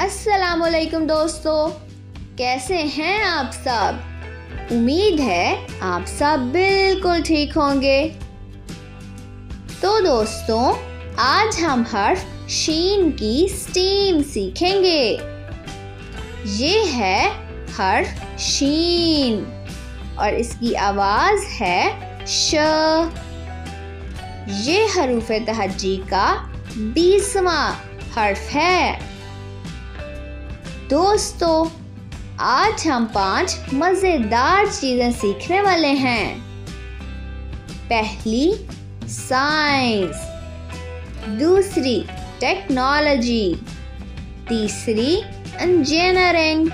अस्सलामुअलैकुम दोस्तों, कैसे हैं आप सब। उम्मीद है आप सब बिल्कुल ठीक होंगे। तो दोस्तों, आज हम हर्फ शीन की स्टीम सीखेंगे। ये है हर्फ शीन और इसकी आवाज है श। ये हरूफ तहज्जी का 20वां हर्फ है। दोस्तों, आज हम 5 मज़ेदार चीज़ें सीखने वाले हैं। पहली साइंस, दूसरी टेक्नोलॉजी, तीसरी इंजीनियरिंग,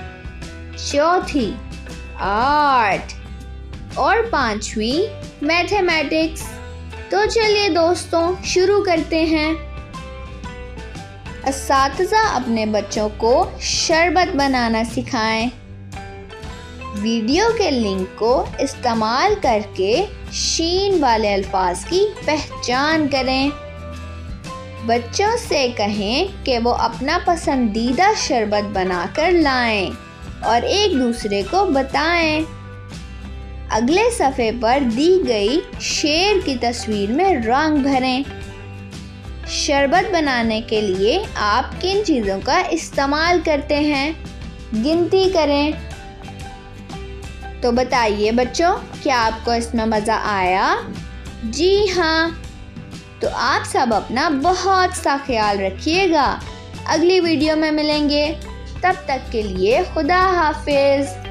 चौथी आर्ट और 5वीं मैथमेटिक्स। तो चलिए दोस्तों, शुरू करते हैं। असातिज़ा अपने बच्चों को शरबत बनाना सिखाएं। वीडियो के लिंक को इस्तेमाल करके शीन वाले अल्फाज की पहचान करें। बच्चों से कहें कि वो अपना पसंदीदा शरबत बनाकर लाएं और एक दूसरे को बताएं। अगले सफ़े पर दी गई शेर की तस्वीर में रंग भरें। शरबत बनाने के लिए आप किन चीज़ों का इस्तेमाल करते हैं, गिनती करें। तो बताइए बच्चों, क्या आपको इसमें मज़ा आया? जी हाँ। तो आप सब अपना बहुत सा ख्याल रखिएगा। अगली वीडियो में मिलेंगे, तब तक के लिए खुदा हाफिज़।